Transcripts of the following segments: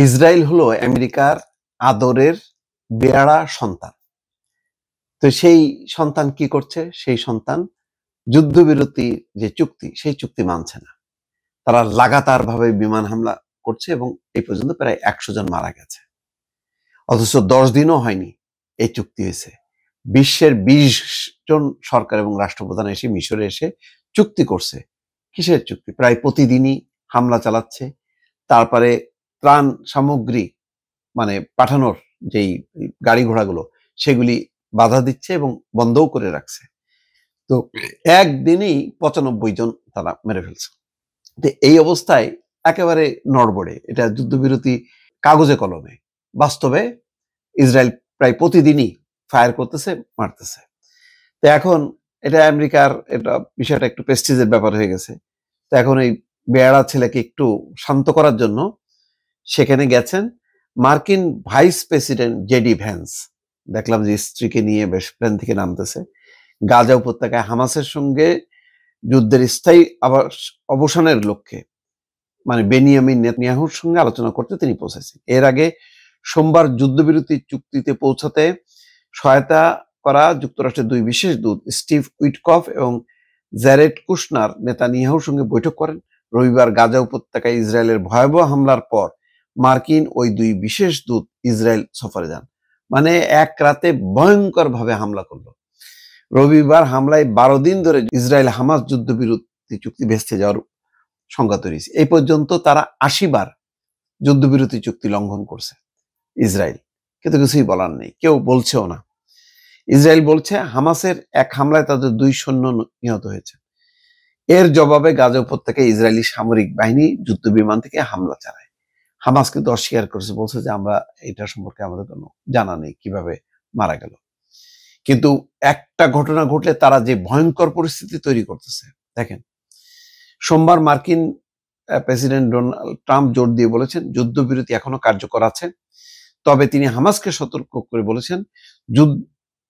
Israel হলো আমেরিকার আদরের বেয়াড়া সন্তান। তো সেই সন্তান কি করছে? সেই সন্তান যুদ্ধবিরতি যে চুক্তি, সেই চুক্তি মানছে না। তারা লাগাতারভাবে বিমান হামলা করছে এবং এই পর্যন্ত প্রায় ১০০ জন মারা গেছে। অথচ ১০ দিনও হয়নি এই চুক্তি হয়েছে। বিশ্বের ২০ জন সরকার এবং রাষ্ট্রপ্রধান এসে মিশরে এসে চুক্তি করছে। কিসের চুক্তি? প্রায় প্রতিদিনই হামলা চালাচ্ছে। তারপরে ত্রাণ সামগ্রী মানে পাঠানোর যেই গাড়ি ঘোড়াগুলো সেগুলি বাধা দিচ্ছে এবং বন্ধও করে রাখছে। তো একদিনেই ৯৫ জন তারা মেরে ফেলছে। তো এই অবস্থায় একেবারে নড়বড়ে, এটা যুদ্ধবিরতি কাগজে কলমে। বাস্তবে ইসরায়েল প্রায় প্রতিদিনই ফায়ার করতেছে, মারতেছে। তো এখন এটা আমেরিকার বিষয়টা একটু প্রেস্টিজের ব্যাপার হয়ে গেছে। তো এখন এই বেয়াড়া ছেলেকে একটু শান্ত করার জন্য সেখানে গেছেন মার্কিন ভাইস প্রেসিডেন্ট জেডি ভ্যান্স। দেখলাম যে স্ত্রীকে নিয়ে বেশ প্লেন থেকে নামতেছে। গাজা উপত্যকায় হামাসের সঙ্গে যুদ্ধের স্থায়ী অবসানের লক্ষ্যে মানে বেনিয়ামিন নেতানিয়াহুর সঙ্গে আলোচনা করতে তিনি পৌঁছেছেন। এর আগে সোমবার যুদ্ধবিরতি চুক্তিতে পৌঁছাতে সহায়তা করা যুক্তরাষ্ট্রের দুই বিশেষ দূত স্টিভ উইটকফ এবং জ্যারেড কুশনার নেতানিয়াহুর সঙ্গে বৈঠক করেন। রবিবার গাজা উপত্যকায় ইসরায়েলের ভয়াবহ হামলার পর মার্কিন ওই দুই বিশেষ দূত ইসরায়েল সফরে যান। মানে এক রাতে ভয়ঙ্কর ভাবে হামলা করলো। রবিবার হামলায় ১২ দিন ধরে ইসরায়েল হামাস যুদ্ধবিরতি চুক্তি ভেস্তে যাওয়ার সংখ্যা তৈরি হয়েছে। এই পর্যন্ত তারা ৮০ বার যুদ্ধবিরতি চুক্তি লঙ্ঘন করছে ইসরায়েল, কিন্তু কিছুই বলার নেই, কেউ বলছেও না। ইসরায়েল বলছে হামাসের এক হামলায় তাদের ২ সৈন্য নিহত হয়েছে। এর জবাবে গাজা উপত্যকায় ইসরায়েলি সামরিক বাহিনী যুদ্ধ বিমান থেকে হামলা চালায়। হামাস কিন্তু অস্বীকার করেছে, বলছে যে আমরা এটা সম্পর্কে আমাদের কোনো জানা নেই কিভাবে মারা গেল। কিন্তু একটা ঘটনা ঘটলে তারা যে ভয়ঙ্কর পরিস্থিতি তৈরি করতেছে দেখেন। সোমবার মার্কিন প্রেসিডেন্ট ডোনাল্ড ট্রাম্প জোর দিয়ে বলেছেন যুদ্ধবিরতি এখনো কার্যকর আছে, তবে তিনি হামাসকে সতর্ক করে বলেছেন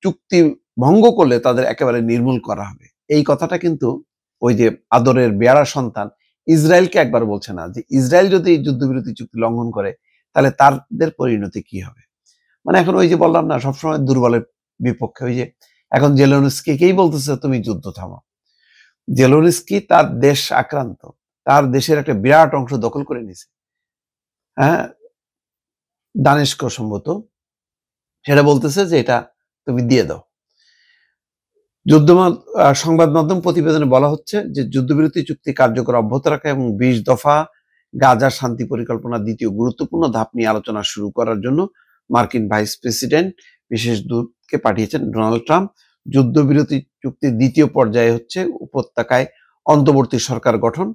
চুক্তি ভঙ্গ করলে তাদের একেবারে নির্মূল করা হবে। এই কথাটা কিন্তু ওই যে আদরের বেয়াড়া সন্তান ইসরায়েলকে একবার বলছে না যে ইসরায়েল যদি যুদ্ধবিরতি চুক্তি লঙ্ঘন করে তাহলে তাদের পরিণতি কি হবে। মানে এখন ওই যে বললাম না, সবসময় দুর্বলের বিপক্ষে। ওই যে এখন জেলেনস্কিকেই বলতেছে তুমি যুদ্ধ থামাও। জেলেনস্কি তার দেশ আক্রান্ত, তার দেশের একটা বিরাট অংশ দখল করে নিছে, হ্যাঁ, দানেস্ক সম্ভবত, সেটা বলতেছে যে এটা তুমি দিয়ে দাও। সংবাদ মাধ্যম প্রতিবেদনে বলা হচ্ছে যে যুদ্ধবিরতি চুক্তি কার্যকর অব্যাহত রাখা এবং ২০ দফা গাজা শান্তি পরিকল্পনার দ্বিতীয় গুরুত্বপূর্ণ ধাপ নিয়ে আলোচনা শুরু করার জন্য মার্কিন ভাইস প্রেসিডেন্ট বিশেষ দূতকে পাঠিয়েছেন ডোনাল্ড ট্রাম্প। যুদ্ধবিরতি চুক্তির দ্বিতীয় পর্যায়ে হচ্ছে উপত্যকায় অন্তর্বর্তী সরকার গঠন,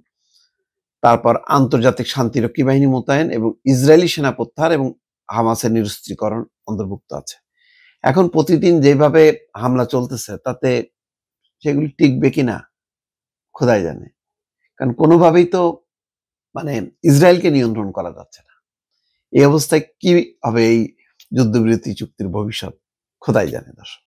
তারপর আন্তর্জাতিক শান্তিরক্ষী বাহিনী মোতায়েন এবং ইসরায়েলি সেনা প্রত্যাহার এবং হামাসের নিরস্ত্রীকরণ অন্তর্ভুক্ত আছে। এখন প্রতিদিন যেভাবে হামলা চলতেছে তাতে সেগুলি টিকবে কিনা খোদাই জানে। কারণ কোনোভাবেই তো মানে ইসরায়েলকে নিয়ন্ত্রণ করা যাচ্ছে না। এই অবস্থায় কি হবে এই যুদ্ধবিরতি চুক্তির ভবিষ্যৎ খোদাই জানে দর্শক।